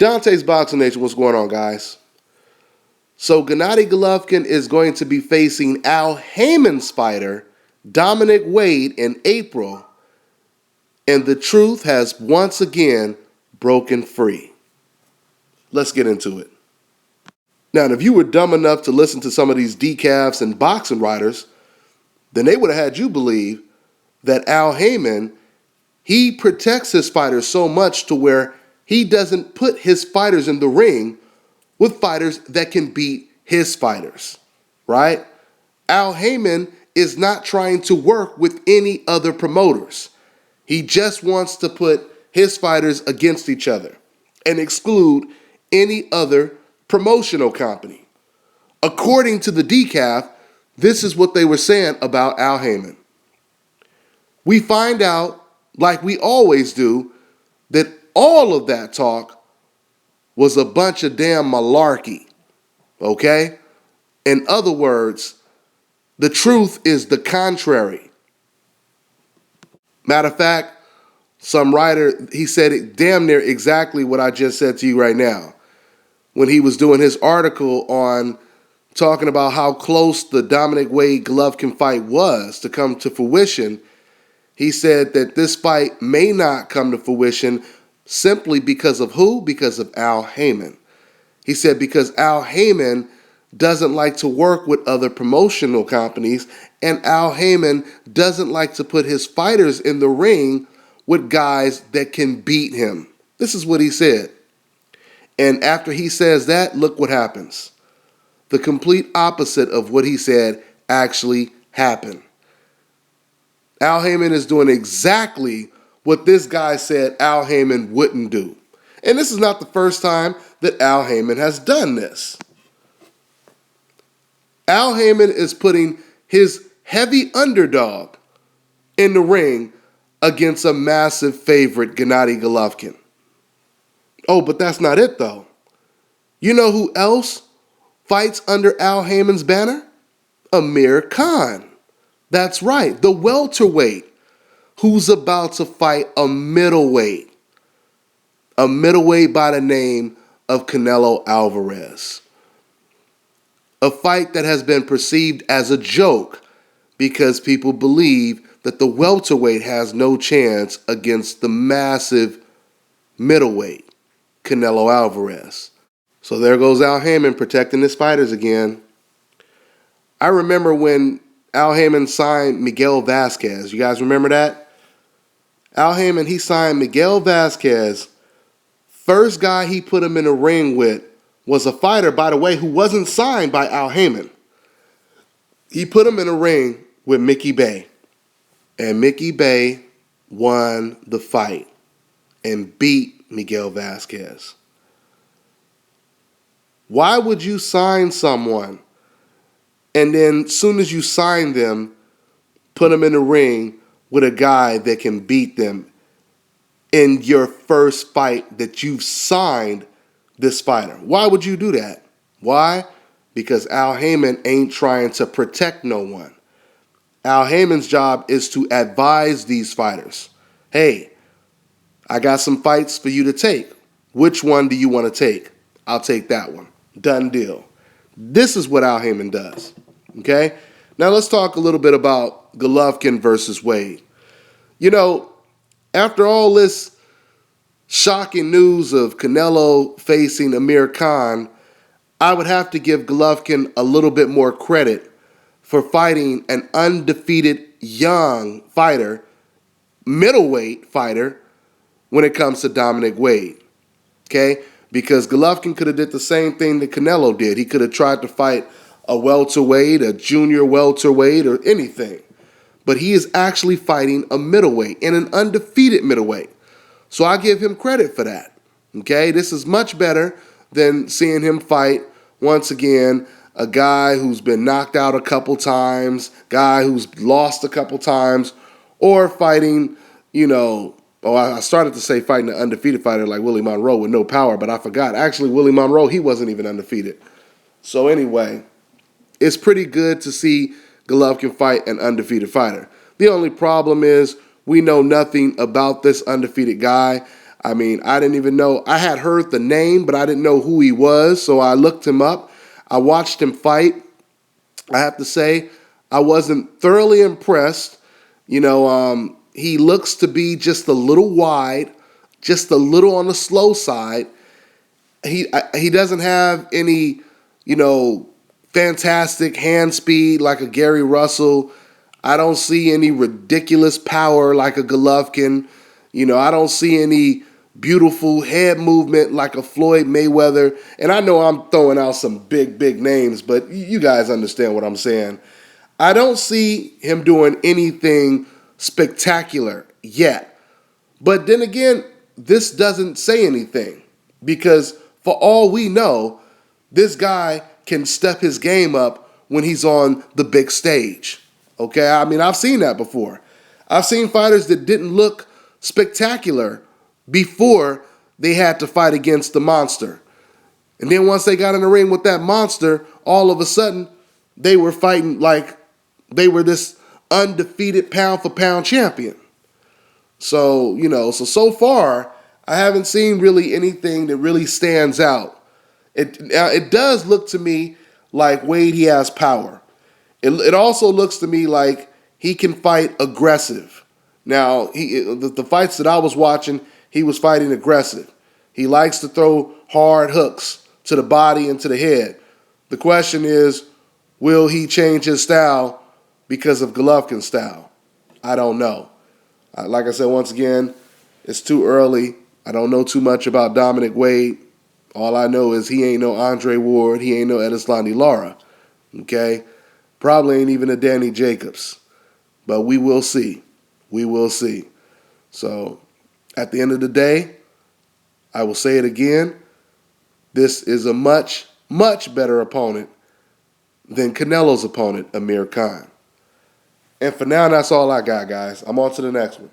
Dante's Boxing Nation, what's going on, guys? So Gennady Golovkin is going to be facing Al Haymon's fighter, Dominic Wade, in April, and the truth has once again broken free. Let's get into it. Now, if you were dumb enough to listen to some of these decafs and boxing writers, then they would have had you believe that Al Haymon, he protects his fighters so much to where he doesn't put his fighters in the ring with fighters that can beat his fighters, right? Al Haymon is not trying to work with any other promoters. He just wants to put his fighters against each other and exclude any other promotional company. According to the decaf, this is what they were saying about Al Haymon. We find out, like we always do, that all of that talk was a bunch of damn malarkey, okay? In other words, the truth is the contrary. Matter of fact, some writer, he said it damn near exactly what I just said to you right now when he was doing his article on talking about how close the Dominic Wade Golovkin fight was to come to fruition. He said that this fight may not come to fruition simply because of who? Because of Al Haymon. He said because Al Haymon doesn't like to work with other promotional companies, and Al Haymon doesn't like to put his fighters in the ring with guys that can beat him. This is what he said. And after he says that, look what happens. The complete opposite of what he said actually happened. Al Haymon is doing exactly what this guy said Al Haymon wouldn't do. And this is not the first time that Al Haymon has done this. Al Haymon is putting his heavy underdog in the ring against a massive favorite, Gennady Golovkin. Oh, but that's not it, though. You know who else fights under Al Haymon's banner? Amir Khan. That's right, the welterweight who's about to fight a middleweight by the name of Canelo Alvarez. A fight that has been perceived as a joke because people believe that the welterweight has no chance against the massive middleweight, Canelo Alvarez. So there goes Al Haymon protecting his fighters again. I remember when Al Haymon signed Miguel Vasquez. You guys remember that? Al Haymon, he signed Miguel Vasquez. First guy he put him in a ring with was a fighter, by the way, who wasn't signed by Al Haymon. He put him in a ring with Mickey Bay. And Mickey Bay won the fight and beat Miguel Vasquez. Why would you sign someone and then as soon as you sign them, put them in the ring with a guy that can beat them in your first fight that you've signed this fighter? Why would you do that? Why? Because Al Haymon ain't trying to protect no one. Al Haymon's job is to advise these fighters. Hey, I got some fights for you to take. Which one do you want to take? I'll take that one. Done deal. This is what Al Haymon does. Okay? Now let's talk a little bit about Golovkin versus Wade. You know, after all this shocking news of Canelo facing Amir Khan, I would have to give Golovkin a little bit more credit for fighting an undefeated young fighter, middleweight fighter, when it comes to Dominic Wade. Okay? Because Golovkin could have did the same thing that Canelo did. He could have tried to fight a welterweight, a junior welterweight, or anything. But he is actually fighting a middleweight and an undefeated middleweight. So I give him credit for that. Okay? This is much better than seeing him fight, once again, a guy who's been knocked out a couple times, guy who's lost a couple times, or fighting, I started to say fighting an undefeated fighter like Willie Monroe with no power, but I forgot. Actually, Willie Monroe, he wasn't even undefeated. So anyway, it's pretty good to see Golovkin fight an undefeated fighter. The only problem is we know nothing about this undefeated guy. I mean, I didn't even know. I had heard the name, but I didn't know who he was. So I looked him up. I watched him fight. I have to say, I wasn't thoroughly impressed. He looks to be just a little wide, just a little on the slow side. He doesn't have any, fantastic hand speed like a Gary Russell. I don't see any ridiculous power like a Golovkin. I don't see any beautiful head movement like a Floyd Mayweather. And I know I'm throwing out some big, big names, but you guys understand what I'm saying. I don't see him doing anything spectacular yet. But then again, this doesn't say anything because for all we know, this guy can step his game up when he's on the big stage. Okay, I mean, I've seen that before. I've seen fighters that didn't look spectacular before they had to fight against the monster. And then once they got in the ring with that monster, all of a sudden, they were fighting like they were this undefeated pound for pound champion. So, so far, I haven't seen really anything that really stands out. It does look to me like Wade, he has power. It also looks to me like he can fight aggressive. Now, the fights that I was watching, he was fighting aggressive. He likes to throw hard hooks to the body and to the head. The question is, will he change his style because of Golovkin's style? I don't know. Like I said, once again, it's too early. I don't know too much about Dominic Wade. All I know is he ain't no Andre Ward. He ain't no Edislandi Lara. Okay? Probably ain't even a Danny Jacobs. But we will see. We will see. So, at the end of the day, I will say it again. This is a much, much better opponent than Canelo's opponent, Amir Khan. And for now, that's all I got, guys. I'm on to the next one.